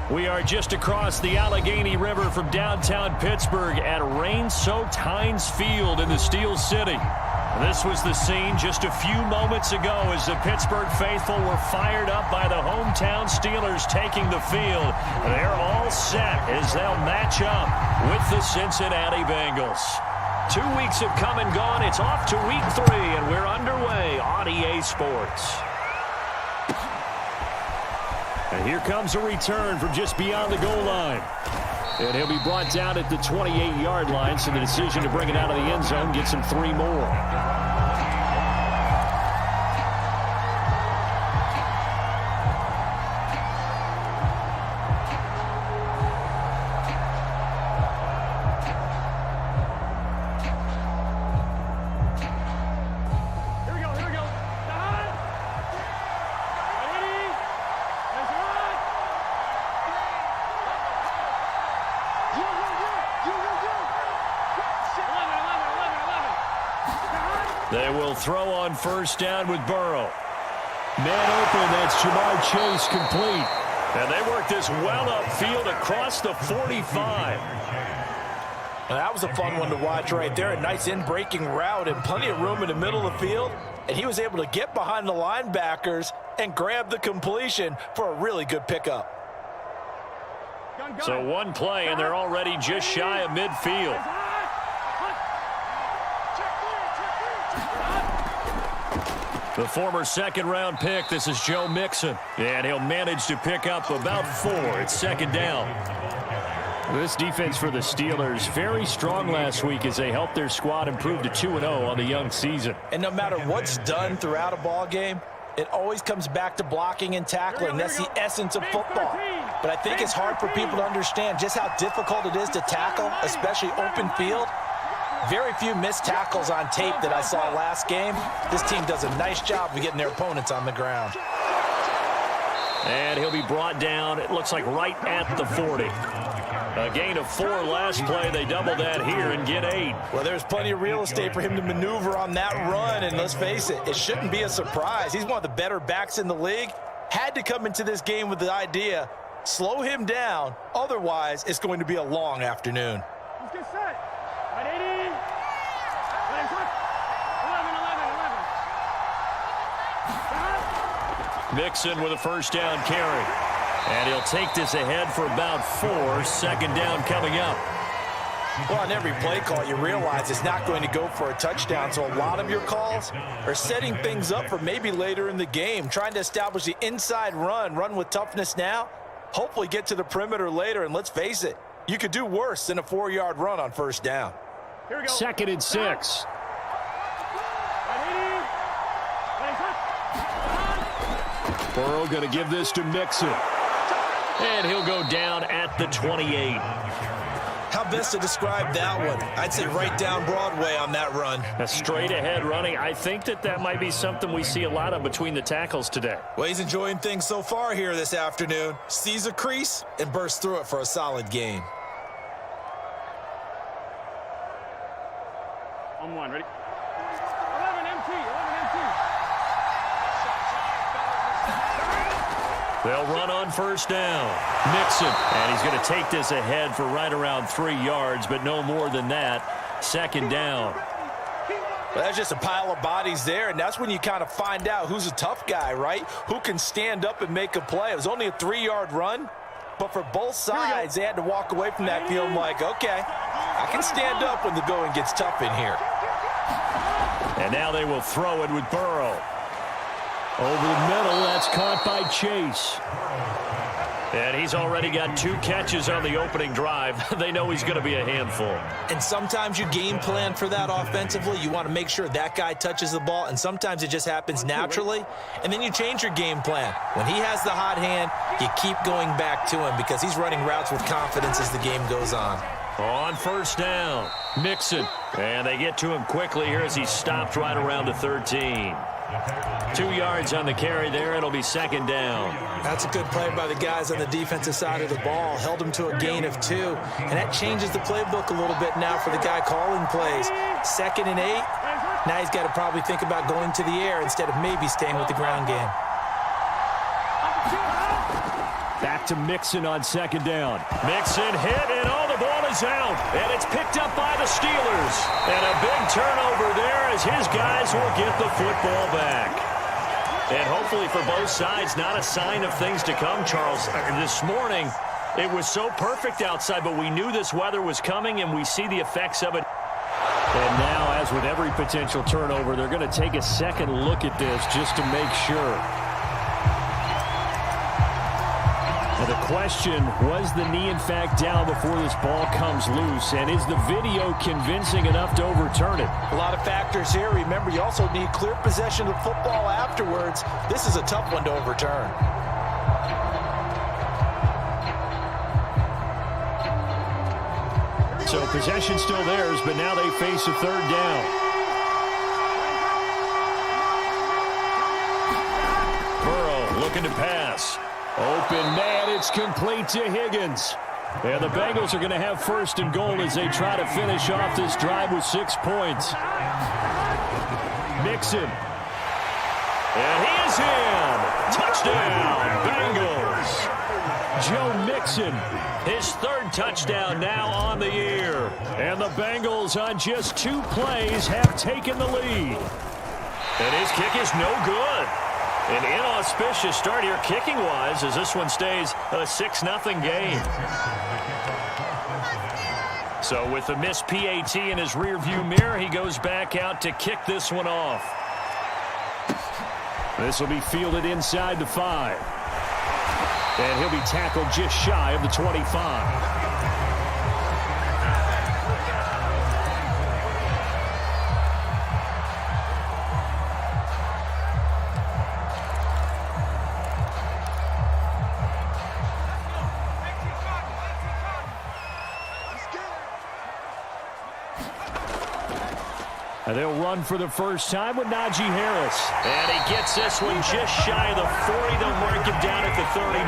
We are just across the Allegheny River from downtown Pittsburgh at rain-soaked Heinz Field in the Steel City. This was the scene just a few moments ago as the Pittsburgh faithful were fired up by the hometown Steelers taking the field. They're all set as they'll match up with the Cincinnati Bengals. 2 weeks have come and gone. It's off to week 3, and we're underway on EA Sports. And here comes a return from just beyond the goal line. And he'll be brought down at the 28-yard line, so the decision to bring it out of the end zone gets him 3 more. They will throw on first down with Burrow. Man open, that's Jamar Chase complete. And they work this well upfield across the 45. Now, that was a fun one to watch right there. A nice in-breaking route and plenty of room in the middle of the field. And he was able to get behind the linebackers and grab the completion for a really good pickup. So one play, and they're already just shy of midfield. The former second-round pick, this is Joe Mixon. And he'll manage to pick up about 4. It's second down. This defense for the Steelers, very strong last week as they helped their squad improve to 2-0 on the young season. And no matter what's done throughout a ball game, it always comes back to blocking and tackling. That's the essence of football. But I think it's hard for people to understand just how difficult it is to tackle, especially open field. Very few missed tackles on tape that I saw last game. This team does a nice job of getting their opponents on the ground. And he'll be brought down, it looks like right at the 40. A gain of 4 last play. They double that here and get 8. Well, there's plenty of real estate for him to maneuver on that run. And let's face it, it shouldn't be a surprise. He's one of the better backs in the league. Had to come into this game with the idea, slow him down. Otherwise, it's going to be a long afternoon. Let's get set. 180. Mixon with a first down carry. And he'll take this ahead for about 4. Second down coming up. Well, on every play call, you realize it's not going to go for a touchdown. So a lot of your calls are setting things up for maybe later in the game, trying to establish the inside run with toughness now, hopefully get to the perimeter later. And let's face it, you could do worse than a 4-yard run on first down. Here we go. 2nd and 6. Burrow going to give this to Mixon. And he'll go down at the 28. How best to describe that one? I'd say right down Broadway on that run. A straight ahead running. I think that might be something we see a lot of between the tackles today. Well, he's enjoying things so far here this afternoon. Sees a crease and bursts through it for a solid gain. On 1, ready? 11 MT, 11 MT. They'll run on first down. Mixon, and he's going to take this ahead for right around 3 yards, but no more than that. Second down. Well, that's just a pile of bodies there, and that's when you kind of find out who's a tough guy, right? Who can stand up and make a play. It was only a 3-yard run, but for both sides, they had to walk away from that feeling like, okay, I can stand up when the going gets tough in here. And now they will throw it with Burrow. Over the middle, that's caught by Chase. And he's already got 2 catches on the opening drive. They know he's going to be a handful. And sometimes you game plan for that offensively. You want to make sure that guy touches the ball, and sometimes it just happens naturally. And then you change your game plan. When he has the hot hand, you keep going back to him because he's running routes with confidence as the game goes on. On first down, Mixon. And they get to him quickly here as he's stopped right around the 13. 2 yards on the carry there. It'll be second down. That's a good play by the guys on the defensive side of the ball. Held him to a gain of 2. And that changes the playbook a little bit now for the guy calling plays. 2nd and 8. Now he's got to probably think about going to the air instead of maybe staying with the ground game. Back to Mixon on second down. Mixon hit, and the ball is out. And it's picked up by the Steelers. And a big turnover there as his guys will get the football back. And hopefully for both sides, not a sign of things to come, Charles. This morning, it was so perfect outside, but we knew this weather was coming, and we see the effects of it. And now, as with every potential turnover, they're going to take a second look at this just to make sure. Now the question, was the knee in fact down before this ball comes loose? And is the video convincing enough to overturn it? A lot of factors here. Remember, you also need clear possession of the football afterwards. This is a tough one to overturn. So possession still theirs, but now they face a third down. Burrow looking to pass. Open man, it's complete to Higgins. And the Bengals are going to have first and goal as they try to finish off this drive with 6 points. Mixon. And he is in. Touchdown, Bengals. Joe Mixon, his third touchdown now on the year. And the Bengals on just 2 plays have taken the lead. And his kick is no good. An inauspicious start here kicking-wise as this one stays a 6-0 game. So with the missed PAT in his rearview mirror, he goes back out to kick this one off. This will be fielded inside the 5. And he'll be tackled just shy of the 25. And they'll run for the first time with Najee Harris. And he gets this one just shy of the 40. They'll mark him down at the 39.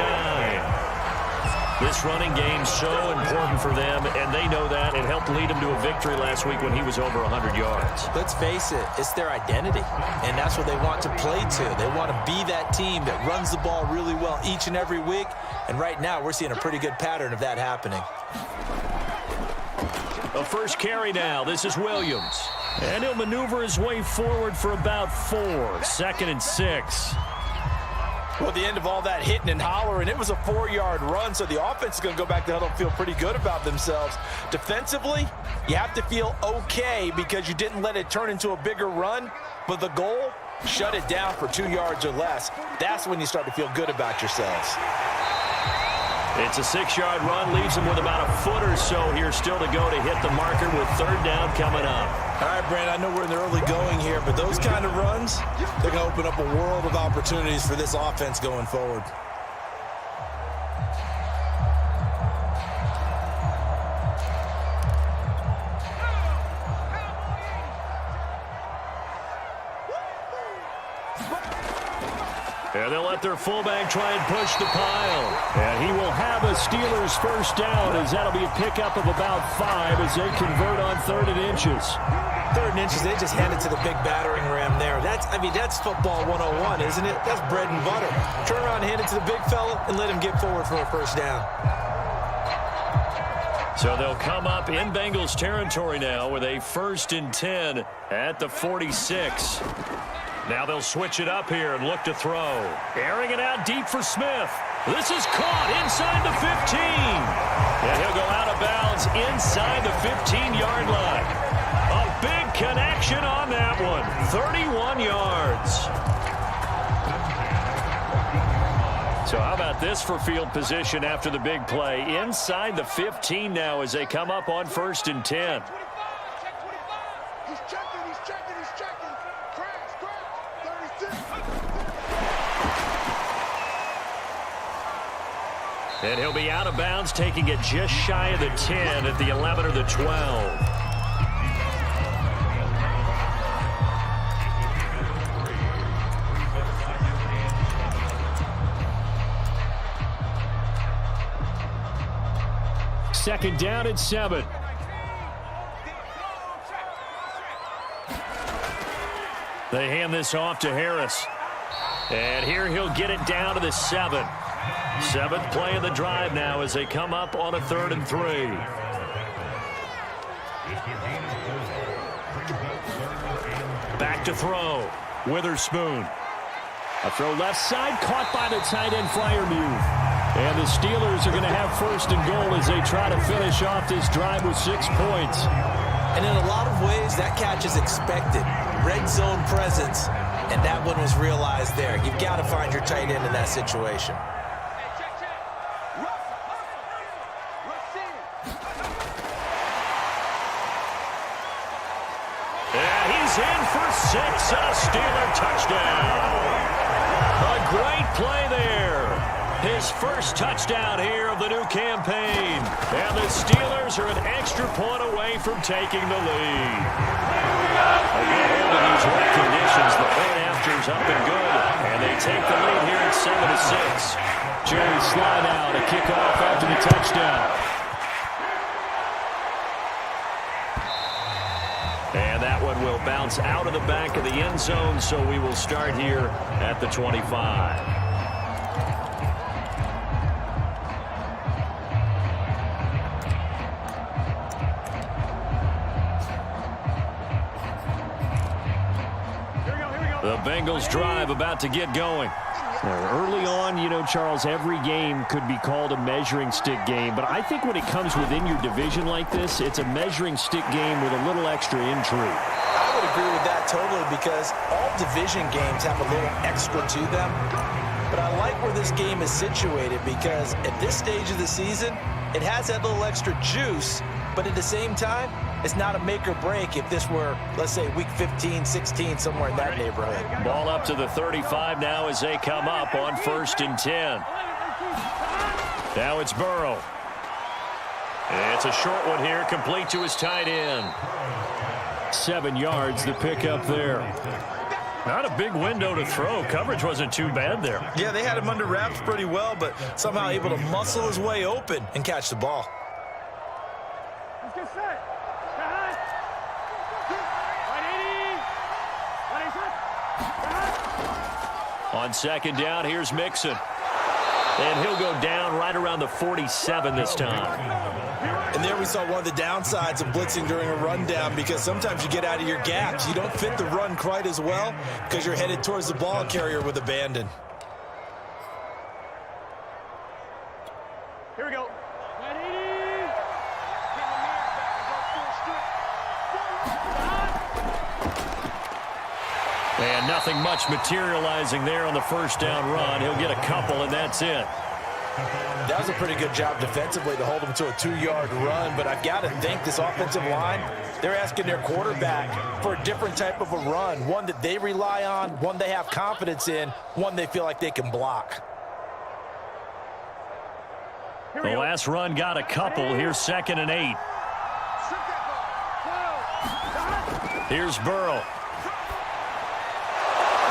This running game so important for them, and they know that. It helped lead them to a victory last week when he was over 100 yards. Let's face it, it's their identity, and that's what they want to play to. They want to be that team that runs the ball really well each and every week, and right now we're seeing a pretty good pattern of that happening. A first carry now. This is Williams. And he'll maneuver his way forward for about 4. 2nd and 6. Well, the end of all that hitting and hollering, it was a 4-yard run, so the offense is going to go back to huddle and feel pretty good about themselves. Defensively, you have to feel okay because you didn't let it turn into a bigger run, but the goal, shut it down for 2 yards or less. That's when you start to feel good about yourselves. It's a 6-yard run, leaves them with about a foot or so here still to go to hit the marker with third down coming up. All right, Brandon, I know we're in the early going here, but those kind of runs, they're going to open up a world of opportunities for this offense going forward. And they'll let their fullback try and push the pile. And he will have a Steelers first down as that'll be a pickup of about 5 as they convert on 3rd and inches. 3rd and inches, they just hand it to the big battering ram there. That's football 101, isn't it? That's bread and butter. Turn around, hand it to the big fella, and let him get forward for a first down. So they'll come up in Bengals territory now with a 1st and 10 at the 46. Now they'll switch it up here and look to throw. Airing it out deep for Smith. This is caught inside the 15. And he'll go out of bounds inside the 15-yard line. A big connection on that one. 31 yards. So how about this for field position after the big play? Inside the 15 now as they come up on 1st and 10. He's checking. Crash. 36. And he'll be out of bounds, taking it just shy of the 10 at the 11 or the 12. Second down at 7. They hand this off to Harris. And here he'll get it down to the 7. Seventh play of the drive now as they come up on a 3rd and 3. Back to throw. Witherspoon. A throw left side, caught by the tight end Freiermuth. And the Steelers are going to have 1st and goal as they try to finish off this drive with 6 points. And in a lot of ways, that catch is expected. Red zone presence, and that one was realized there. You've got to find your tight end in that situation. Yeah, he's in for 6 and a Steeler touchdown. A great play there. His first touchdown here of the new campaign. And the Steelers are an extra point away from taking the lead. Again, in these wet conditions, the point after's up and good. And they take the lead here at 7-6. Jerry Slide out to kick off after the touchdown. And that one will bounce out of the back of the end zone, so we will start here at the 25. The Bengals drive about to get going. Early on, you know, Charles, every game could be called a measuring stick game. But I think when it comes within your division like this, it's a measuring stick game with a little extra intrigue. I would agree with that totally because all division games have a little extra to them. But I like where this game is situated because at this stage of the season, it has that little extra juice. But at the same time, it's not a make or break if this were, let's say, week 15, 16, somewhere in that neighborhood. Ball up to the 35 now as they come up on 1st and 10. Now it's Burrow. It's a short one here, complete to his tight end. 7 yards, the pickup there. Not a big window to throw. Coverage wasn't too bad there. Yeah, they had him under wraps pretty well, but somehow able to muscle his way open and catch the ball. Let's get set. On 2nd down, here's Mixon. And he'll go down right around the 47 this time. And there we saw one of the downsides of blitzing during a rundown because sometimes you get out of your gaps. You don't fit the run quite as well because you're headed towards the ball carrier with abandon. Here we go. And nothing much materializing there on the 1st down run. He'll get a couple, and that's it. That was a pretty good job defensively to hold him to a 2-yard run, but I've got to think this offensive line, they're asking their quarterback for a different type of a run, one that they rely on, one they have confidence in, one they feel like they can block. The last run got a couple. Here's 2nd and 8. Here's Burrow.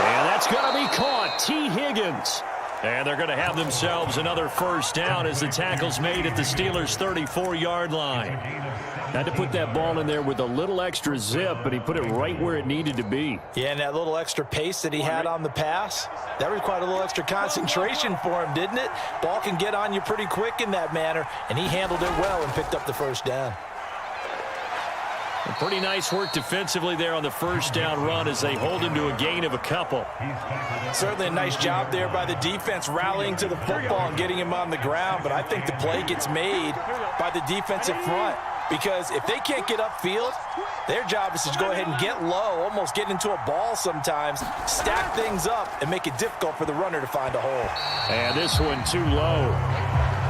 And that's going to be caught. T. Higgins. And they're going to have themselves another 1st down as the tackle's made at the Steelers' 34-yard line. Had to put that ball in there with a little extra zip, but he put it right where it needed to be. Yeah, and that little extra pace that he had on the pass, that required a little extra concentration for him, didn't it? Ball can get on you pretty quick in that manner, and he handled it well and picked up the 1st down. Pretty nice work defensively there on the 1st down run as they hold him to a gain of a couple. Certainly a nice job there by the defense rallying to the football and getting him on the ground, but I think the play gets made by the defensive front because if they can't get upfield, their job is to go ahead and get low, almost get into a ball sometimes, stack things up, and make it difficult for the runner to find a hole. And this one too low.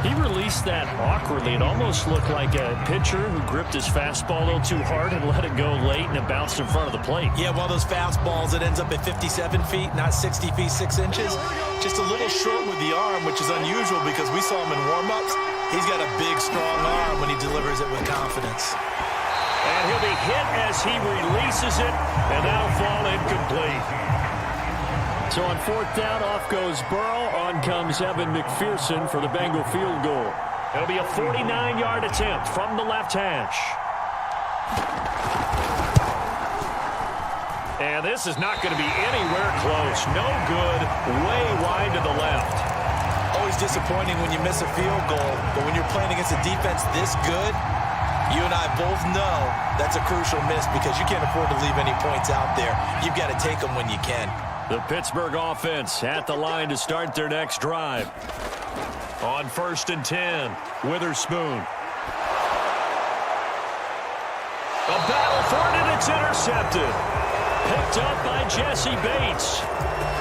He released that awkwardly. It almost looked like a pitcher who gripped his fastball a little too hard and let it go late, and it bounced in front of the plate. Yeah, one of those fastballs that ends up at 57 feet, not 60 feet, 6 inches. Just a little short with the arm, which is unusual because we saw him in warm-ups. He's got a big, strong arm when he delivers it with confidence. And he'll be hit as he releases it, and that'll fall incomplete. So on 4th down, off goes Burrow. On comes Evan McPherson for the Bengal field goal. It'll be a 49-yard attempt from the left hash. And this is not going to be anywhere close. No good. Way wide to the left. Always disappointing when you miss a field goal, but when you're playing against a defense this good, you and I both know that's a crucial miss because you can't afford to leave any points out there. You've got to take them when you can. The Pittsburgh offense at the line to start their next drive. On 1st and 10, Witherspoon. A battle for it, and it's intercepted. Picked up by Jesse Bates.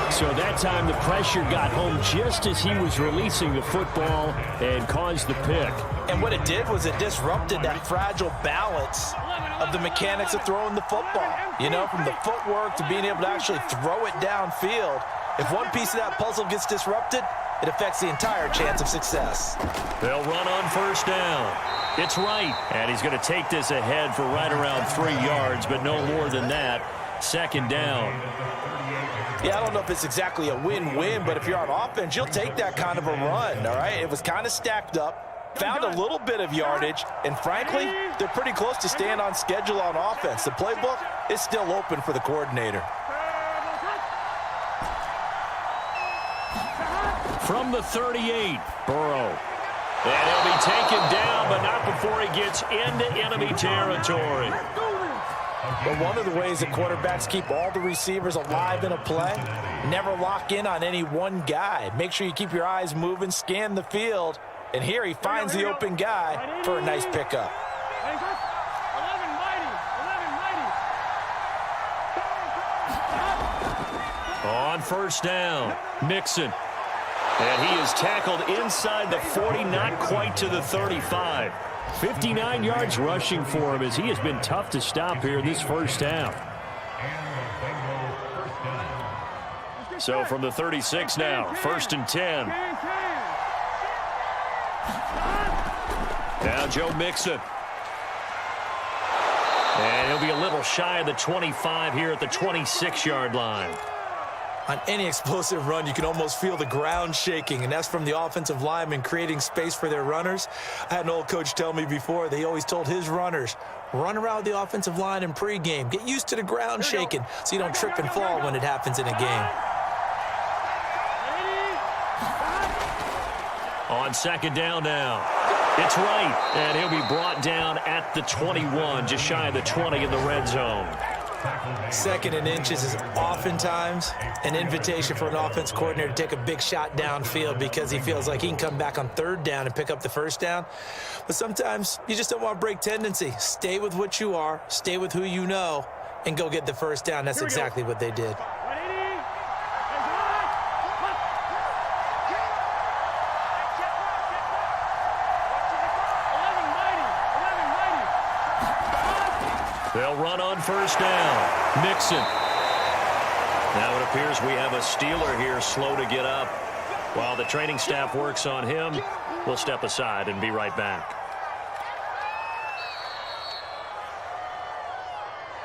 So that time the pressure got home just as he was releasing the football and caused the pick. And what it did was it disrupted that fragile balance of the mechanics of throwing the football. You know, from the footwork to being able to actually throw it downfield. If one piece of that puzzle gets disrupted, it affects the entire chance of success. They'll run on 1st down. It's right. And he's going to take this ahead for right around 3 yards, but no more than that. 2nd down. Yeah, I don't know if it's exactly a win-win, but if you're on offense, you'll take that kind of a run, all right? It was kind of stacked up, found a little bit of yardage, and frankly, they're pretty close to staying on schedule on offense. The playbook is still open for the coordinator. From the 38, Burrow. And he'll be taken down, but not before he gets into enemy territory. But one of the ways that quarterbacks keep all the receivers alive in a play, never lock in on any one guy. Make sure you keep your eyes moving, scan the field, and here he finds the open guy for a nice pickup. On 1st down, Mixon. And he is tackled inside the 40, not quite to the 35. 59 yards rushing for him as he has been tough to stop here this first half. So from the 36 now, 1st and 10. Now Joe Mixon. And he'll be a little shy of the 25 here at the 26-yard line. On any explosive run, you can almost feel the ground shaking, and that's from the offensive linemen creating space for their runners. I had an old coach tell me before, they always told his runners, run around the offensive line in pregame. Get used to the ground shaking so you don't trip and fall when it happens in a game. On 2nd down now. It's right, and he'll be brought down at the 21, just shy of the 20 in the red zone. 2nd and inches is oftentimes an invitation for an offense coordinator to take a big shot downfield because he feels like he can come back on 3rd down and pick up the 1st down. But sometimes you just don't want to break tendency. Stay with what you are, stay with who you know, and go get the 1st down. That's exactly what they did. They'll run on 1st down. Mixon. Now it appears we have a Steeler here slow to get up. While the training staff works on him, we'll step aside and be right back.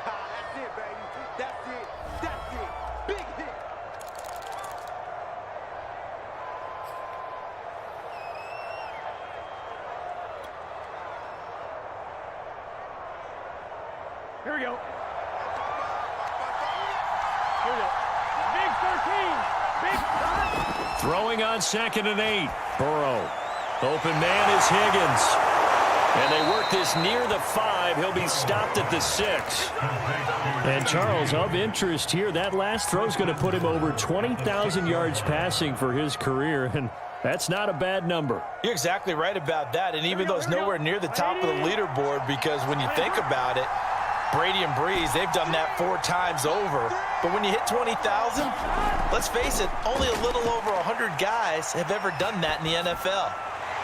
That's it, baby. That's it. That's it. Big hit. Here we go. Here we go. Big 13. Big stop. Throwing on 2nd and 8. Burrow. Open man is Higgins. And they work this near the 5. He'll be stopped at the 6. And Charles, of interest here, that last throw is going to put him over 20,000 yards passing for his career. And that's not a bad number. You're exactly right about that. And even though it's nowhere near the top of the leaderboard, because when you think about it, Brady and Breeze, they've done that 4 times over. But when you hit 20,000, let's face it, only a little over 100 guys have ever done that in the NFL.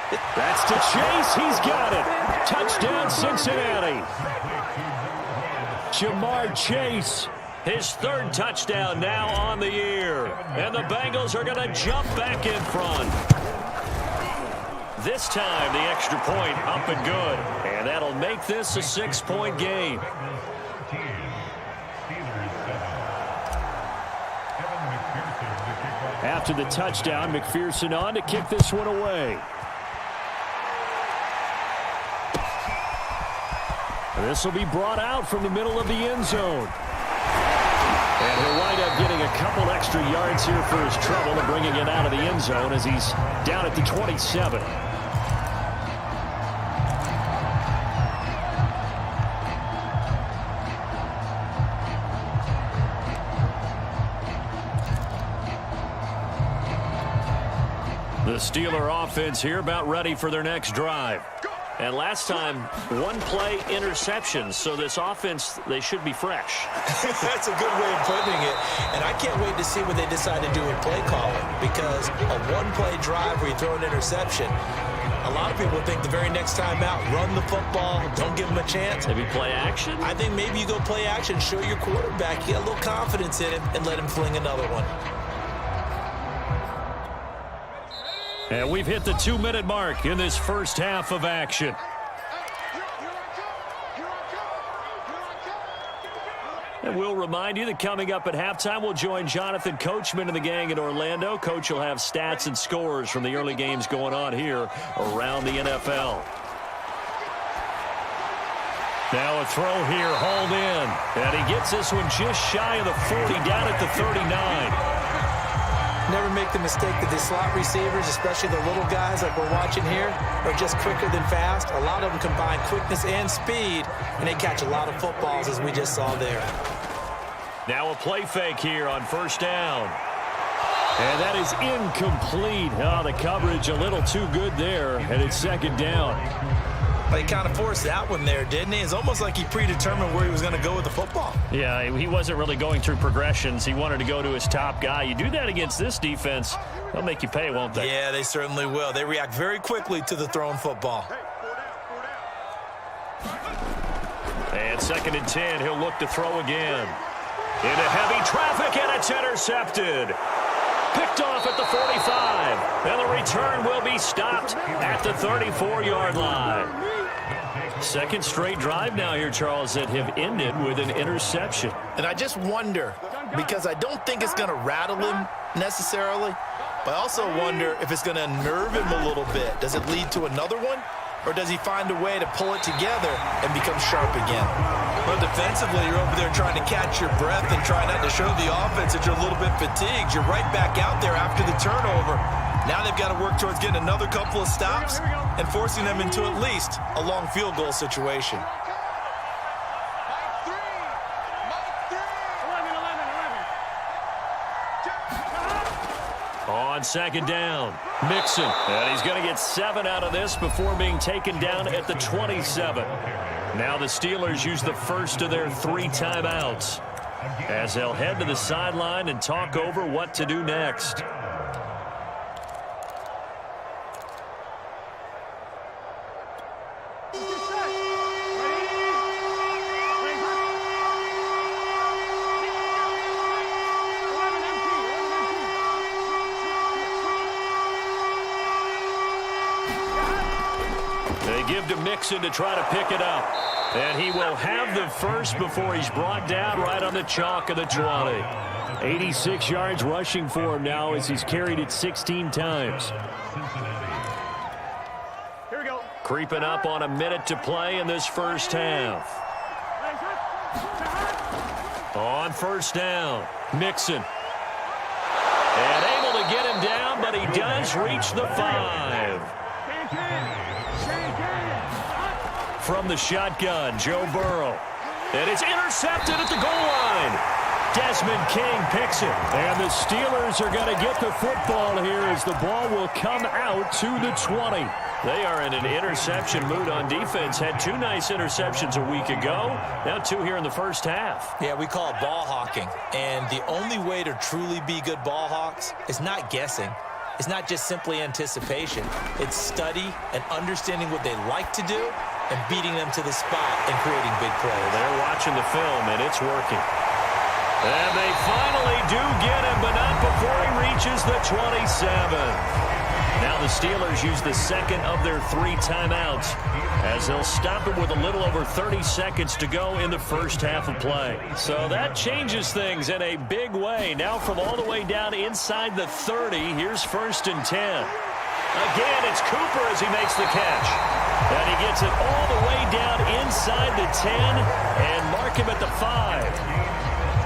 That's to Chase. He's got it. Touchdown, Cincinnati. Jamar Chase, his 3rd touchdown now on the year. And the Bengals are going to jump back in front. This time, the extra point up and good. And that'll make this a 6-point game. After the touchdown, McPherson on to kick this one away. This will be brought out from the middle of the end zone. And he'll wind up getting a couple extra yards here for his trouble and bringing it out of the end zone as he's down at the 27. The Steeler offense here about ready for their next drive. And last time, one-play interception. So this offense, they should be fresh. That's a good way of putting it. And I can't wait to see what they decide to do with play calling. Because a one-play drive where you throw an interception, a lot of people think the very next time out, run the football, don't give them a chance. Maybe play action? I think maybe you go play action, show your quarterback, you get a little confidence in him, and let him fling another one. And we've hit the 2-minute mark in this first half of action. And we'll remind you that coming up at halftime, we'll join Jonathan Coachman and the gang in Orlando. Coach will have stats and scores from the early games going on here around the NFL. Now a throw here, hauled in. And he gets this one just shy of the 40, down at the 39. Never make the mistake that the slot receivers, especially the little guys like we're watching here, are just quicker than fast. A lot of them combine quickness and speed, and they catch a lot of footballs, as we just saw there. Now a play fake here on first down. And that is incomplete. Oh, the coverage a little too good there, and it's second down. He kind of forced that one there, didn't he? It's almost like he predetermined where he was going to go with the football. Yeah, he wasn't really going through progressions. He wanted to go to his top guy. You do that against this defense, they'll make you pay, won't they? Yeah, they certainly will. They react very quickly to the thrown football. And 2nd and 10, he'll look to throw again. Into heavy traffic, and it's intercepted. Picked off at the 45. And the return will be stopped at the 34-yard line. Second straight drive now here, Charles, that have ended with an interception. And I just wonder, because I don't think it's going to rattle him necessarily, but I also wonder if it's going to unnerve him a little bit. Does it lead to another one? Or does he find a way to pull it together and become sharp again? Well, defensively, you're over there trying to catch your breath and try not to show the offense that you're a little bit fatigued. You're right back out there after the turnover. Now they've got to work towards getting another couple of stops and forcing them into at least a long field goal situation. On second down, Mixon. And he's going to get 7 out of this before being taken down at the 27. Now the Steelers use the first of their 3 timeouts as they'll head to the sideline and talk over what to do next. Give to Mixon to try to pick it up. And he will have the first before he's brought down right on the chalk of the 20. 86 yards rushing for him now as he's carried it 16 times. Here we go. Creeping up on a minute to play in this first half. On first down, Mixon. And able to get him down, but he does reach the 5. From the shotgun, Joe Burrow. And it's intercepted at the goal line. Desmond King picks it. And the Steelers are going to get the football here as the ball will come out to the 20. They are in an interception mood on defense. Had 2 nice interceptions a week ago. Now 2 here in the first half. Yeah, we call it ball hawking. And the only way to truly be good ball hawks is not guessing. It's not just simply anticipation. It's study and understanding what they like to do and beating them to the spot and creating big plays. They're watching the film, and it's working. And they finally do get him, but not before he reaches the 27. Now the Steelers use the second of their 3 timeouts as they'll stop it with a little over 30 seconds to go in the first half of play. So that changes things in a big way. Now from all the way down inside the 30, here's 1st and 10. Again, it's Cooper as he makes the catch. And he gets it all the way down inside the 10 and mark him at the 5.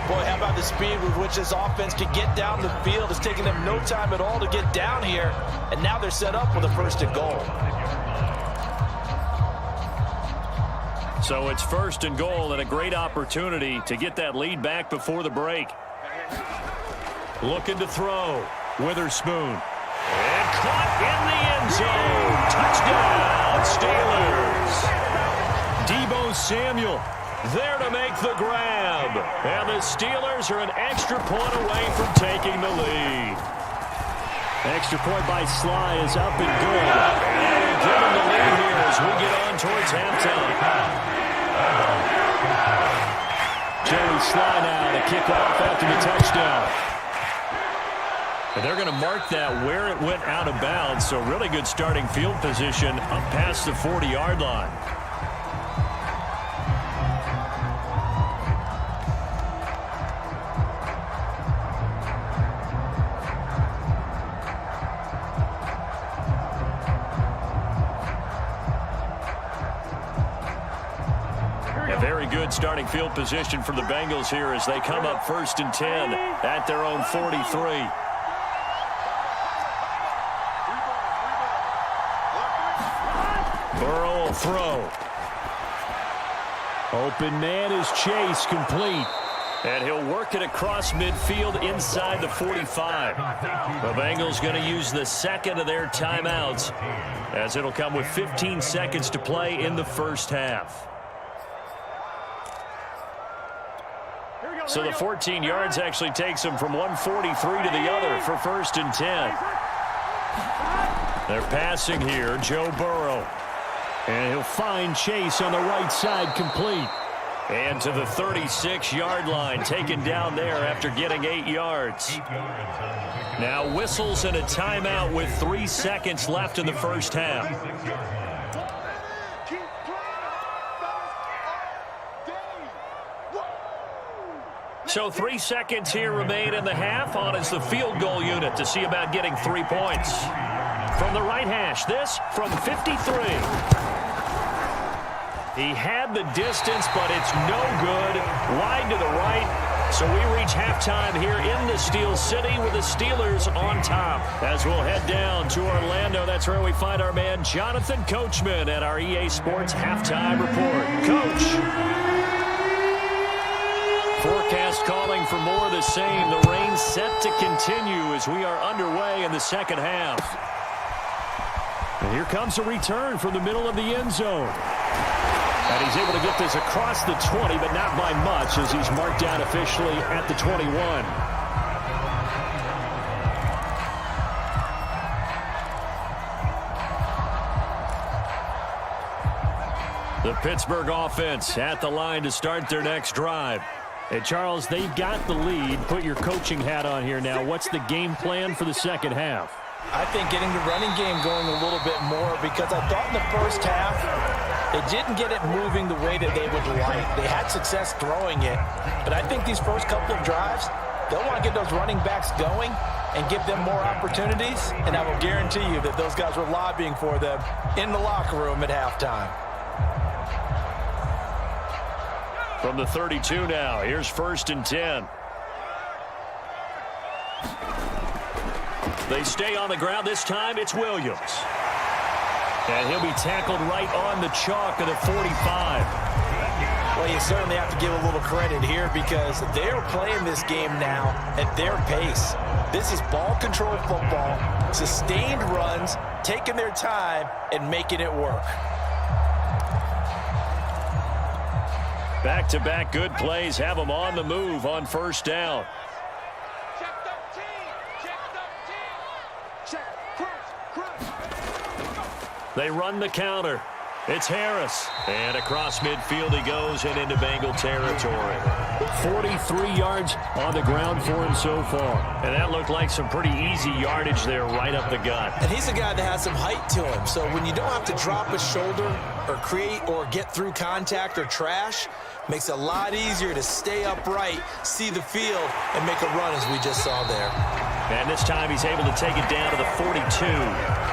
Boy, how about the speed with which this offense can get down the field? It's taking them no time at all to get down here, and now they're set up with a 1st and goal. So it's 1st and goal and a great opportunity to get that lead back before the break. Looking to throw. Witherspoon. And caught in the end zone. Touchdown, Steelers. Deebo Samuel there to make the grab. And the Steelers are an extra point away from taking the lead. Extra point by Sly is up and good. And give them the lead here as we get on towards halftime. Jerry Sly now to kick off after the touchdown. And they're going to mark that where it went out of bounds, so really good starting field position up past the 40-yard line. A very good starting field position for the Bengals here as they come up 1st and 10 at their own 43. Burrow will throw. Open man is Chase, complete. And he'll work it across midfield inside the 45. The Bengals going to use the 2nd of their timeouts as it'll come with 15 seconds to play in the 1st half. So the 14 yards actually takes them from 143 to the other for 1st and 10. They're passing here, Joe Burrow. And he'll find Chase on the right side, complete. And to the 36-yard line, taken down there after getting 8 yards. Now whistles and a timeout with 3 seconds left in the 1st half. So 3 seconds here remain in the half. On is the field goal unit to see about getting 3 points. From the right hash, this from 53. He had the distance, but it's no good. Wide to the right. So we reach halftime here in the Steel City with the Steelers on top. As we'll head down to Orlando, that's where we find our man Jonathan Coachman at our EA Sports Halftime Report. Coach. Forecast calling for more of the same. The rain set to continue as we are underway in the 2nd half. And here comes a return from the middle of the end zone. And he's able to get this across the 20, but not by much as he's marked down officially at the 21. The Pittsburgh offense at the line to start their next drive. Hey, Charles, they've got the lead. Put your coaching hat on here now. What's the game plan for the 2nd half? I think getting the running game going a little bit more because I thought in the 1st half they didn't get it moving the way that they would like. They had success throwing it, but I think these first couple of drives, they'll want to get those running backs going and give them more opportunities, and I will guarantee you that those guys were lobbying for them in the locker room at halftime. From the 32 now, here's 1st and 10. They stay on the ground. This time it's Williams. And he'll be tackled right on the chalk of the 45. Well, you certainly have to give a little credit here because they're playing this game now at their pace. This is ball control football, sustained runs, taking their time and making it work. Back-to-back good plays have them on the move on 1st down. They run the counter. It's Harris. And across midfield he goes and into Bengal territory. 43 yards on the ground for him so far. And that looked like some pretty easy yardage there right up the gut. And he's a guy that has some height to him. So when you don't have to drop a shoulder or create or get through contact or trash, makes it a lot easier to stay upright, see the field, and make a run as we just saw there. And this time he's able to take it down to the 42.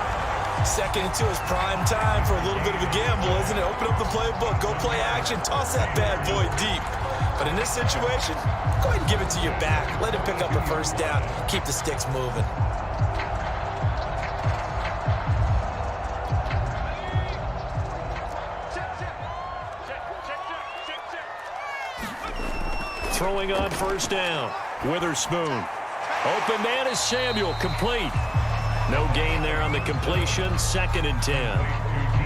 Second and 2 is prime time for a little bit of a gamble, isn't it? Open up the playbook, go play action, toss that bad boy deep. But in this situation, go ahead and give it to your back. Let him pick up a first down, keep the sticks moving. Throwing on first down. Witherspoon. Open man is Samuel, complete. No gain there on the completion, 2nd and 10.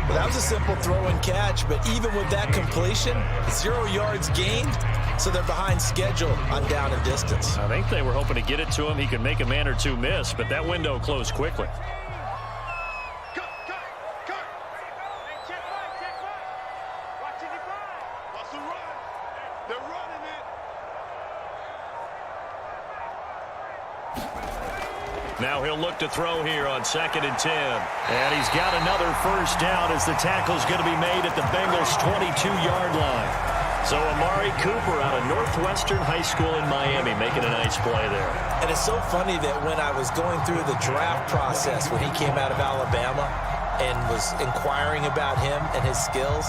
Well, that was a simple throw and catch, but even with that completion, 0 yards gained, so they're behind schedule on down and distance. I think they were hoping to get it to him. He could make a man or two miss, but that window closed quickly. Now he'll look to throw here on 2nd and 10. And he's got another first down as the tackle's going to be made at the Bengals' 22-yard line. So Amari Cooper out of Northwestern High School in Miami making a nice play there. And it's so funny that when I was going through the draft process when he came out of Alabama and was inquiring about him and his skills,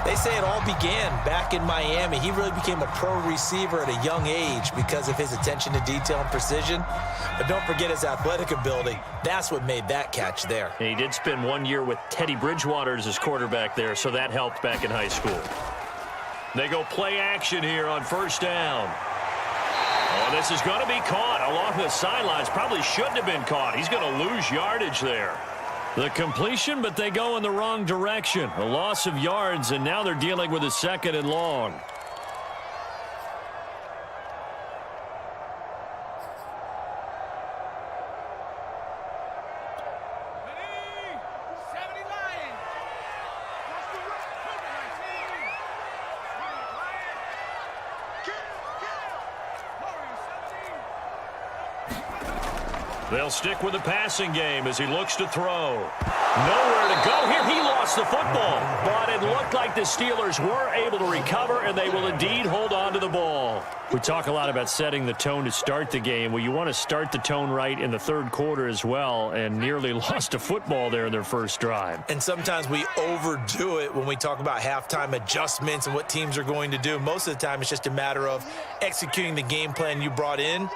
they say it all began back in Miami. He really became a pro receiver at a young age because of his attention to detail and precision. But don't forget his athletic ability. That's what made that catch there. And he did spend 1 year with Teddy Bridgewater as his quarterback there, so that helped back in high school. They go play action here on first down. Oh, this is going to be caught along the sidelines. Probably shouldn't have been caught. He's going to lose yardage there. The completion, but they go in the wrong direction. A loss of yards, and now they're dealing with a 2nd and long. They'll stick with the passing game as he looks to throw. Nowhere to go here. He lost the football, but it looked like the Steelers were able to recover, and they will indeed hold on to the ball. We talk a lot about setting the tone to start the game. Well, you want to start the tone right in the third quarter as well, and nearly lost a football there in their first drive. And sometimes we overdo it when we talk about halftime adjustments and what teams are going to do. Most of the time, it's just a matter of executing the game plan you brought in.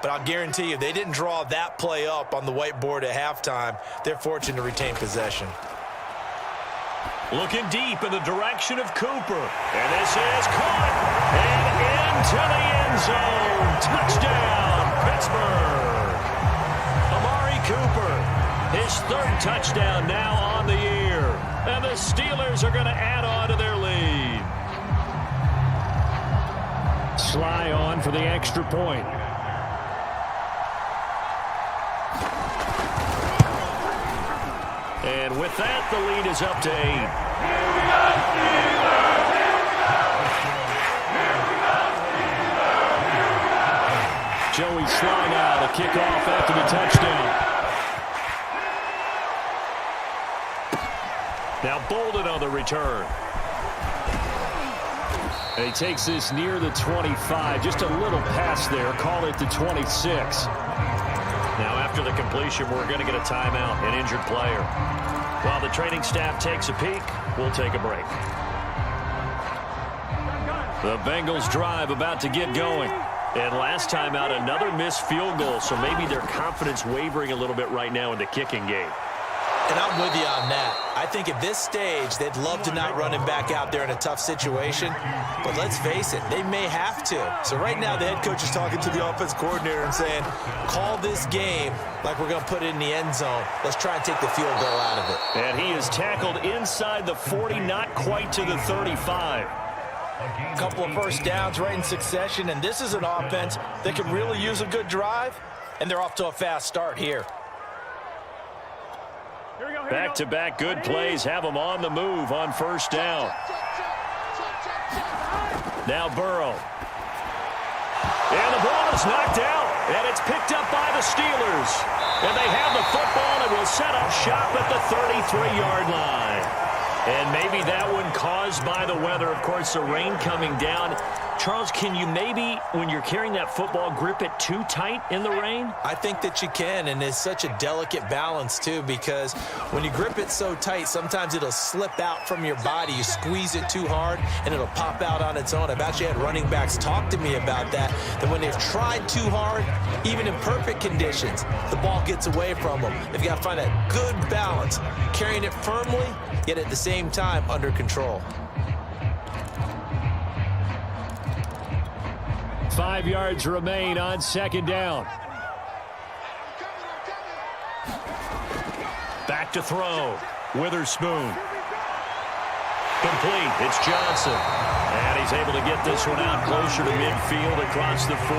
But I'll guarantee you, they didn't draw that play up on the whiteboard at halftime. They're fortunate to retain possession. Looking deep in the direction of Cooper. And this is caught. And into the end zone. Touchdown, Pittsburgh. Amari Cooper, his 3rd touchdown now on the year. And the Steelers are going to add on to their lead. Sly on for the extra point. And with that, the lead is up to 8. Joey Sly now to kick off after the touchdown. Now Bolden on the return. And he takes this near the 25. Just a little pass there. Call it the 26. Now, after the completion, we're going to get a timeout, an injured player. While the training staff takes a peek, we'll take a break. The Bengals drive about to get going. And last time out, another missed field goal, so maybe their confidence wavering a little bit right now in the kicking game. And I'm with you on that. I think at this stage, they'd love to not run him back out there in a tough situation. But let's face it, they may have to. So right now, the head coach is talking to the offense coordinator and saying, call this game like we're going to put it in the end zone. Let's try and take the field goal out of it. And he is tackled inside the 40, not quite to the 35. A couple of first downs right in succession, and this is an offense that can really use a good drive, and they're off to a fast start here. Back-to-back good plays have them on the move on first down. Now Burrow. And the ball is knocked out, and it's picked up by the Steelers. And they have the football and will set up shop at the 33-yard line. And maybe that one caused by the weather. Of course, the rain coming down. Charles, can you maybe, when you're carrying that football, grip it too tight in the rain? I think that you can, and it's such a delicate balance, too, because when you grip it so tight, sometimes it'll slip out from your body. You squeeze it too hard, and it'll pop out on its own. I've actually had running backs talk to me about that when they've tried too hard, even in perfect conditions, the ball gets away from them. They've got to find a good balance, carrying it firmly, yet at the same time under control. 5 yards remain on second down. Back to throw. Witherspoon. Complete. It's Johnson. And he's able to get this one out closer to midfield across the 45.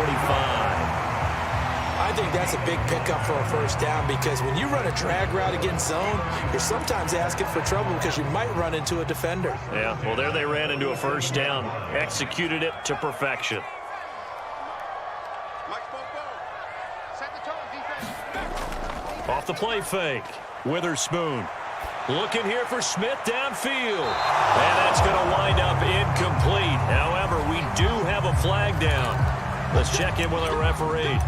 I think that's a big pickup for a first down because when you run a drag route against zone, you're sometimes asking for trouble because you might run into a defender. Yeah, well, there they ran into a first down. Executed it to perfection. Off the play fake. Witherspoon. Looking here for Smith downfield. And that's going to wind up incomplete. However, we do have a flag down. Let's check in with our referee.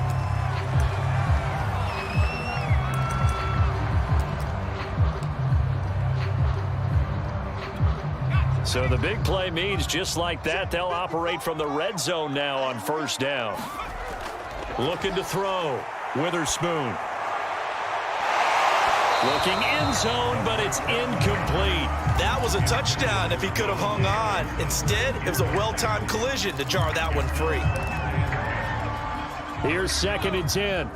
So the big play means just like that, they'll operate from the red zone now on first down. Looking to throw. Witherspoon. Looking in zone, but it's incomplete. That was a touchdown if he could have hung on. Instead, it was a well-timed collision to jar that one free. Here's 2nd and 10.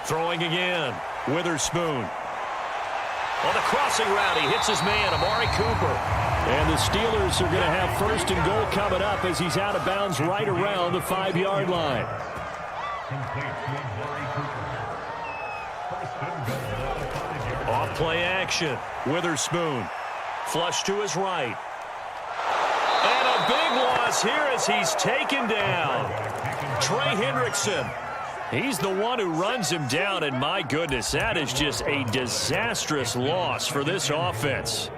Throwing again. Witherspoon. On the crossing route, he hits his man, Amari Cooper. And the Steelers are going to have 1st and goal coming up as he's out of bounds right around the 5-yard line. Off play action. Witherspoon. Flush to his right. And a big loss here as he's taken down. Trey Hendrickson. He's the one who runs him down, and my goodness, that is just a disastrous loss for this offense.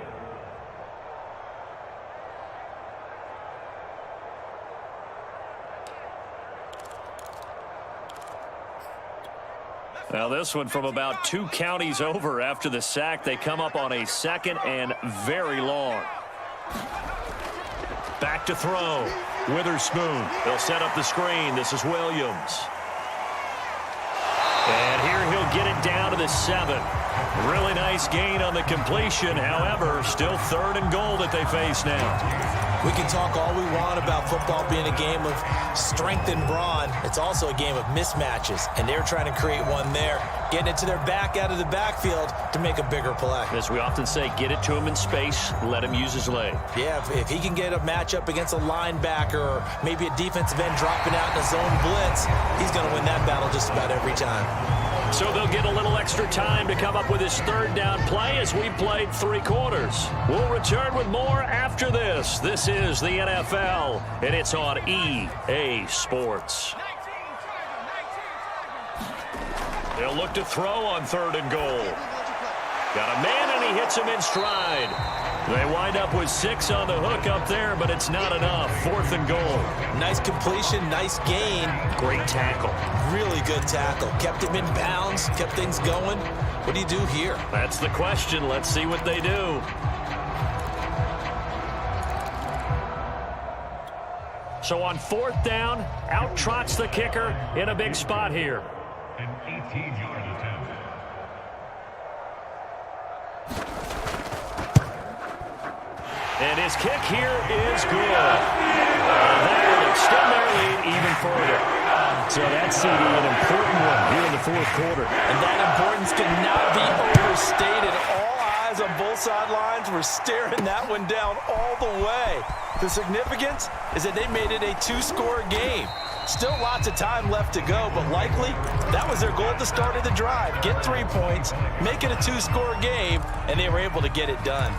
Now this one from about 2 counties over after the sack. They come up on a 2nd and very long. Back to throw. Witherspoon. They'll set up the screen. This is Williams. And here he'll get it down to the 7. Really nice gain on the completion. However, still 3rd and goal that they face now. We can talk all we want about football being a game of strength and brawn. It's also a game of mismatches, and they're trying to create one there, getting it to their back out of the backfield to make a bigger play. As we often say, get it to him in space, let him use his leg. Yeah, if he can get a matchup against a linebacker or maybe a defensive end dropping out in a zone blitz, he's going to win that battle just about every time. So they'll get a little extra time to come up with his 3rd down play as we played 3 quarters. We'll return with more after this. This is the NFL, and it's on EA Sports. They'll look to throw on 3rd and goal. Got a man, and he hits him in stride. They wind up with 6 on the hook up there, but it's not enough. 4th and goal. Nice completion, nice gain. Great tackle. Really good tackle. Kept him in bounds, kept things going. What do you do here? That's the question. Let's see what they do. So on 4th down, out trots the kicker in a big spot here. An 18-yard attempt. And his kick here is good. That will extend their lead even further. So that's CD, an important one here in the 4th quarter. And that importance cannot be overstated. All eyes on both sidelines were staring that one down all the way. The significance is that they made it a 2-score game. Still lots of time left to go, but likely that was their goal at the start of the drive. Get 3 points, make it a 2-score game, and they were able to get it done.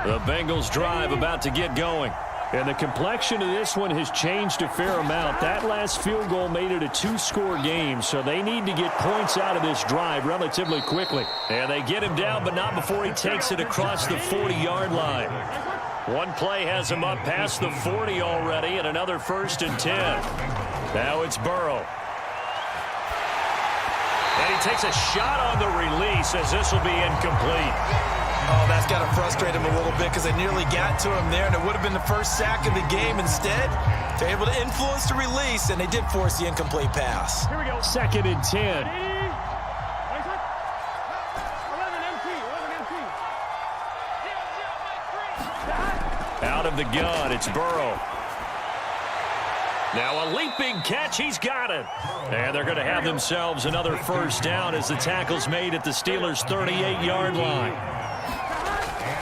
The Bengals drive about to get going. And the complexion of this one has changed a fair amount. That last field goal made it a two-score game, so they need to get points out of this drive relatively quickly. And they get him down, but not before he takes it across the 40-yard line. One play has him up past the 40 already, and another 1st and 10. Now it's Burrow. And he takes a shot on the release as this will be incomplete. Oh, that's got to frustrate him a little bit because they nearly got to him there, and it would have been the first sack of the game. Instead, they're able to influence the release, and they did force the incomplete pass. Here we go. 2nd and 10. 11 empty. Out of the gun, it's Burrow. Now a leaping catch, he's got it. And they're going to have themselves another 1st down as the tackle's made at the Steelers' 38-yard line.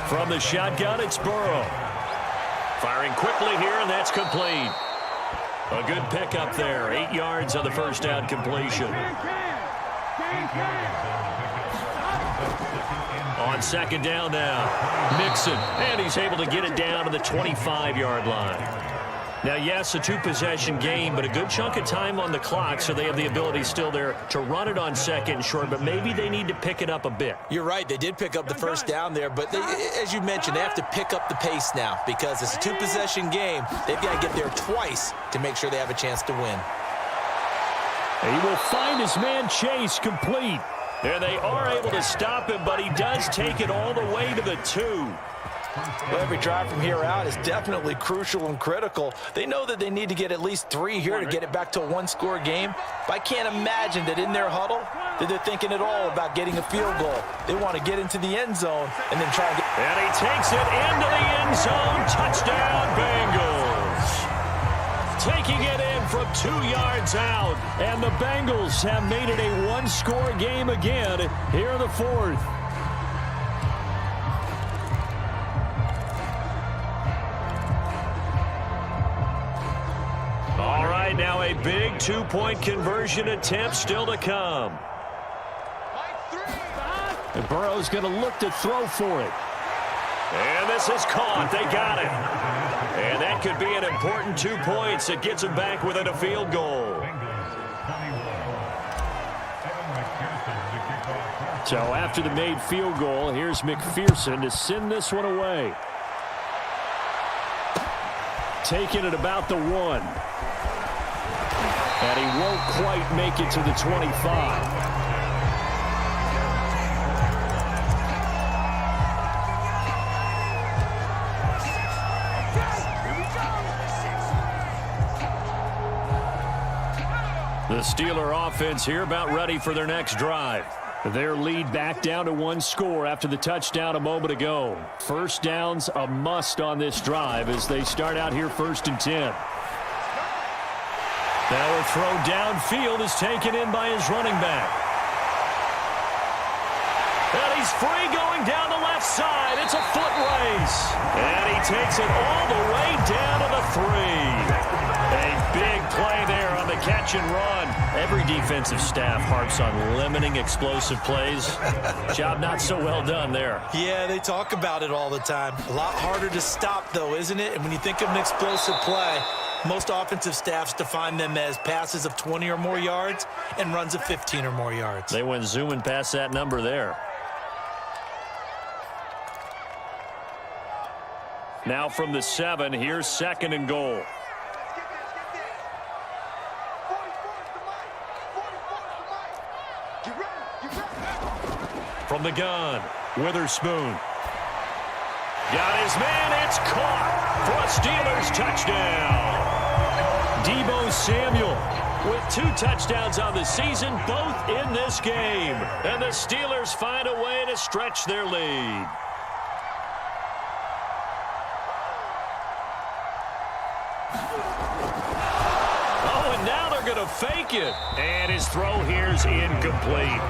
From the shotgun, it's Burrow. Firing quickly here, and that's complete. A good pickup there. 8 yards on the 1st down completion. On 2nd down now, Mixon, and he's able to get it down to the 25-yard line. Now, yes, a two-possession game, but a good chunk of time on the clock, so they have the ability still there to run it on 2nd and short, but maybe they need to pick it up a bit. You're right. They did pick up the 1st down there, but they, as you mentioned, they have to pick up the pace now because it's a two-possession game. They've got to get there twice to make sure they have a chance to win. He will find his man Chase complete. And they are able to stop him, but he does take it all the way to the 2. Well, every drive from here out is definitely crucial and critical. They know that they need to get at least 3 here to get it back to a one-score game. But I can't imagine that in their huddle that they're thinking at all about getting a field goal. They want to get into the end zone and then try and get... And he takes it into the end zone. Touchdown, Bengals. Taking it in from 2 yards out. And the Bengals have made it a one-score game again here in the 4th. All right, now a big two-point conversion attempt still to come. And Burrow's going to look to throw for it. And this is caught. They got it. And that could be an important 2 points. It gets them back within a field goal. So after the made field goal, here's McPherson to send this one away. Taking it about the 1. And he won't quite make it to the 25. The Steeler offense here about ready for their next drive. Their lead back down to 1 score after the touchdown a moment ago. 1st down's a must on this drive as they start out here 1st and 10. Now a throw downfield is taken in by his running back. And he's free going down the left side. It's a foot race. And he takes it all the way down to the 3. A big play there on the catch and run. Every defensive staff harps on limiting explosive plays. Job not so well done there. Yeah, they talk about it all the time. A lot harder to stop, though, isn't it? And when you think of an explosive play, most offensive staffs define them as passes of 20 or more yards and runs of 15 or more yards. They went zooming past that number there. Now from the 7, here's 2nd and goal. From the gun, Witherspoon. Got his man, it's caught for a Steelers touchdown. Deebo Samuel with 2 touchdowns on the season, both in this game. And the Steelers find a way to stretch their lead. Oh, and now they're going to fake it. And his throw here's incomplete.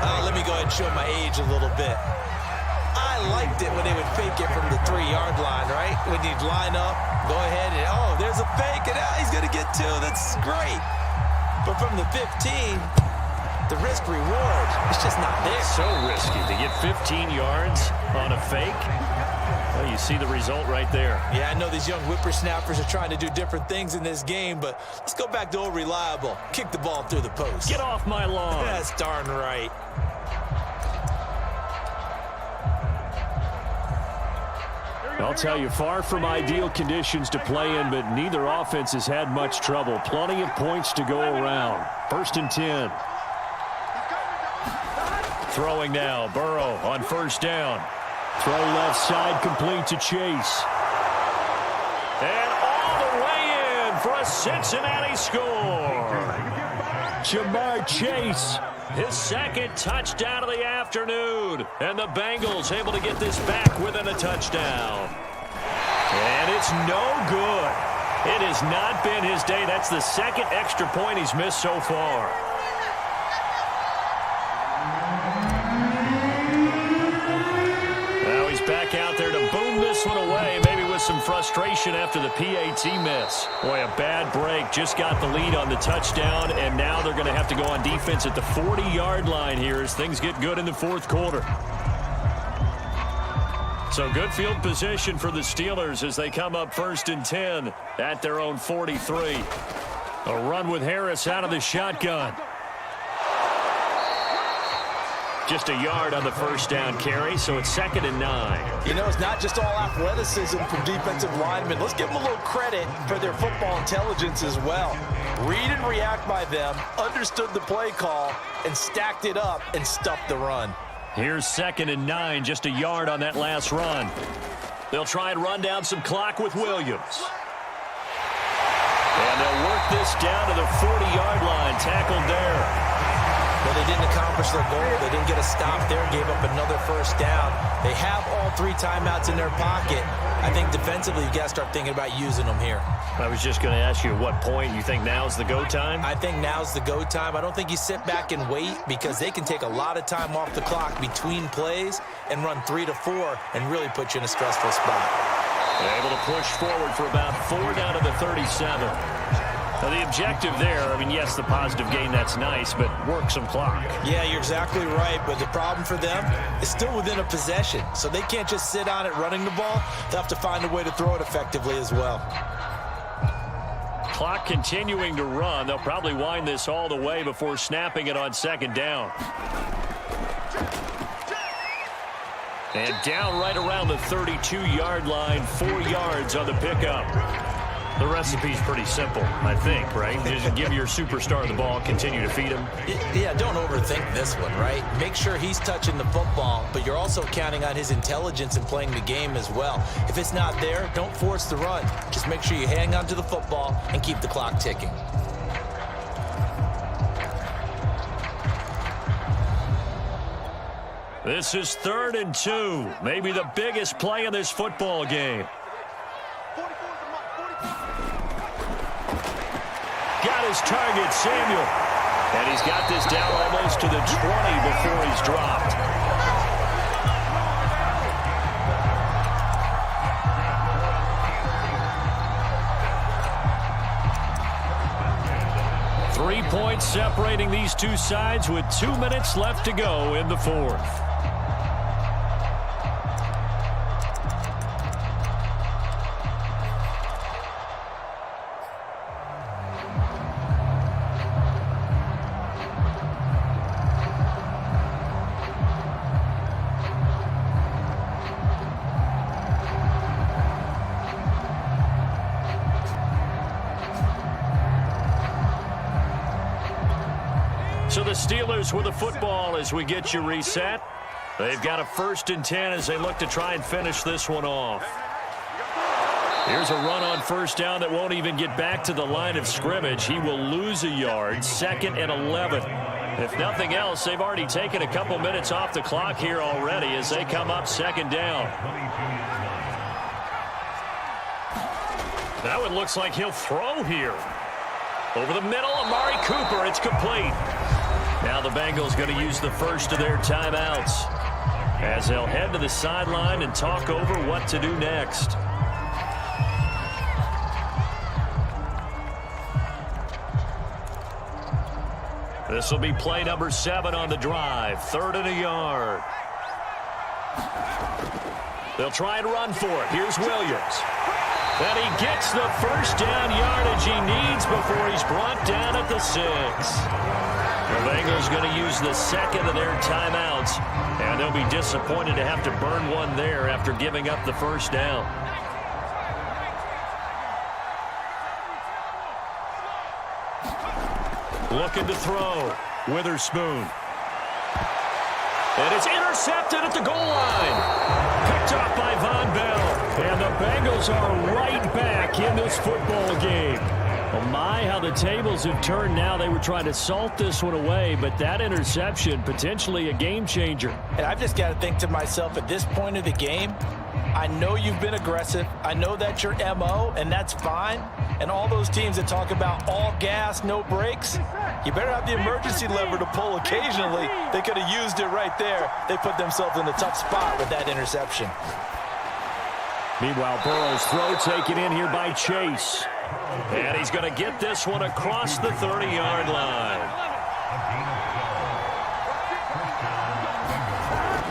Let me go ahead and show my age a little bit. I liked it when they would fake it from the 3-yard line, right? When you'd line up, go ahead and, oh, there's a fake, and he's going to get 2. That's great. But from the 15, the risk reward is just not there. So risky to get 15 yards on a fake. Well, you see the result right there. Yeah, I know these young whippersnappers are trying to do different things in this game, but let's go back to old reliable. Kick the ball through the post. Get off my lawn. That's darn right. I'll tell you, far from ideal conditions to play in, but neither offense has had much trouble. Plenty of points to go around. 1st and 10. Throwing now. Burrow on 1st down. Throw left side, complete to Chase. And all the way in for a Cincinnati score. Jamar Chase, his 2nd touchdown of the afternoon. And the Bengals able to get this back within a touchdown. And it's no good. It has not been his day. That's the 2nd extra point he's missed so far. Now he's back out there to boom this one away, maybe with some frustration after the PAT miss. Boy, a bad break. Just got the lead on the touchdown, and now they're going to have to go on defense at the 40-yard line here as things get good in the 4th quarter. So good field position for the Steelers as they come up 1st and 10 at their own 43. A run with Harris out of the shotgun. Just a yard on the 1st down carry, so it's 2nd and 9. You know, it's not just all athleticism from defensive linemen. Let's give them a little credit for their football intelligence as well. Read and react by them, understood the play call, and stacked it up and stuffed the run. Here's 2nd and 9, just a yard on that last run. They'll try and run down some clock with Williams. And they'll work this down to the 40-yard line, tackled there. Well, they didn't accomplish their goal. They didn't get a stop there, gave up another 1st down. They have all 3 timeouts in their pocket. I think defensively, you've got to start thinking about using them here. I was just going to ask you at what point you think now's the go time? I think now's the go time. I don't think you sit back and wait because they can take a lot of time off the clock between plays and run 3 to 4 and really put you in a stressful spot. They're able to push forward for about 4 down to the 37. Now, the objective there, I mean, yes, the positive gain, that's nice, but work some clock. Yeah, you're exactly right, but the problem for them is still within a possession, so they can't just sit on it running the ball. They'll have to find a way to throw it effectively as well. Clock continuing to run. They'll probably wind this all the way before snapping it on 2nd down. And down right around the 32-yard line, 4 yards on the pickup. The recipe's pretty simple, I think, right? Just give your superstar the ball, continue to feed him. Yeah, don't overthink this one, right? Make sure he's touching the football, but you're also counting on his intelligence in playing the game as well. If it's not there, don't force the run. Just make sure you hang on to the football and keep the clock ticking. This is 3rd and 2, maybe the biggest play in this football game. Got his target, Samuel. And he's got this down almost to the 20 before he's dropped. Three points separating these two sides with 2 minutes left to go in the 4th. So the Steelers with the football as we get you reset. They've got a 1st and 10 as they look to try and finish this one off. Here's a run on 1st down that won't even get back to the line of scrimmage. He will lose a yard, 2nd and 11. If nothing else, they've already taken a couple minutes off the clock here already as they come up 2nd down. Now it looks like he'll throw here. Over the middle, Amari Cooper, it's complete. Now the Bengals going to use the first of their timeouts as they'll head to the sideline and talk over what to do next. This will be play number 7 on the drive. 3rd and a yard. They'll try and run for it. Here's Williams. And he gets the first down yardage he needs before he's brought down at the 6. The Bengals going to use the second of their timeouts, and they'll be disappointed to have to burn one there after giving up the first down. Looking to throw. Witherspoon. And it's intercepted at the goal line. Picked off by Von Bell. And the Bengals are right back in this football game. Oh my, how the tables have turned now. They were trying to salt this one away, but that interception, potentially a game changer. And I've just got to think to myself, at this point of the game, I know you've been aggressive. I know that's your MO, and that's fine. And all those teams that talk about all gas, no brakes, you better have the emergency lever to pull occasionally. They could have used it right there. They put themselves in a tough spot with that interception. Meanwhile, Burrow's throw taken in here by Chase. And he's going to get this one across the 30-yard line.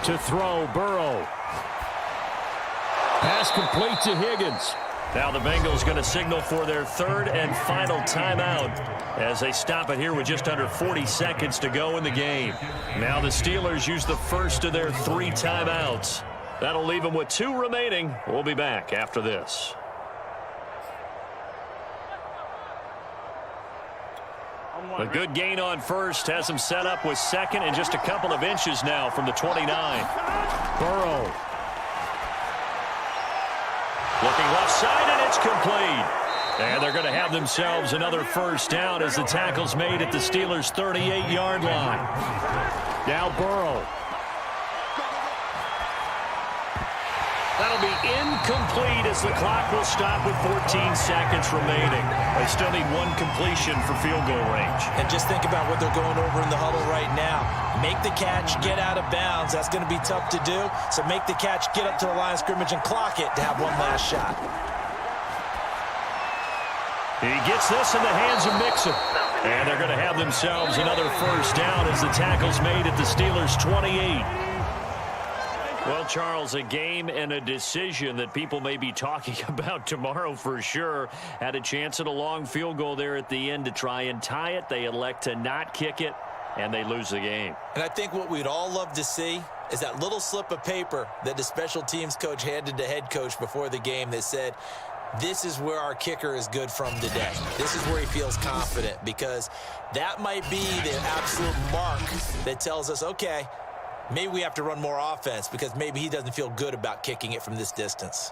To throw, Burrow. Pass complete to Higgins. Now the Bengals going to signal for their third and final timeout as they stop it here with just under 40 seconds to go in the game. Now the Steelers use the first of their 3 timeouts. That'll leave them with 2 remaining. We'll be back after this. A good gain on first has them set up with second and just a couple of inches now from the 29. Burrow. Looking left side, and it's complete. And they're going to have themselves another first down as the tackle's made at the Steelers' 38-yard line. Now Burrow. That'll be incomplete as the clock will stop with 14 seconds remaining. They still need 1 completion for field goal range. And just think about what they're going over in the huddle right now. Make the catch, get out of bounds. That's going to be tough to do. So make the catch, get up to the line of scrimmage, and clock it to have one last shot. He gets this in the hands of Mixon. And they're going to have themselves another first down as the tackle's made at the Steelers' 28. Well, Charles, a game and a decision that people may be talking about tomorrow for sure. Had a chance at a long field goal there at the end to try and tie it. They elect to not kick it, and they lose the game. And I think what we'd all love to see is that little slip of paper that the special teams coach handed to head coach before the game that said, this is where our kicker is good from today. This is where he feels confident, because that might be the absolute mark that tells us, okay, maybe we have to run more offense because maybe he doesn't feel good about kicking it from this distance.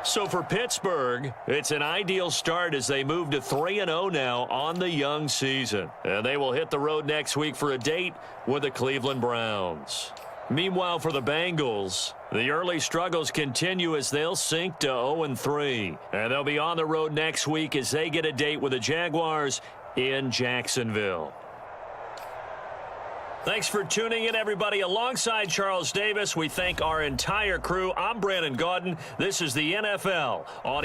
So for Pittsburgh, it's an ideal start as they move to 3-0 now on the young season. And they will hit the road next week for a date with the Cleveland Browns. Meanwhile, for the Bengals, the early struggles continue as they'll sink to 0-3. And they'll be on the road next week as they get a date with the Jaguars in Jacksonville. Thanks for tuning in, everybody. Alongside Charles Davis, we thank our entire crew. I'm Brandon Gaudin. This is the NFL on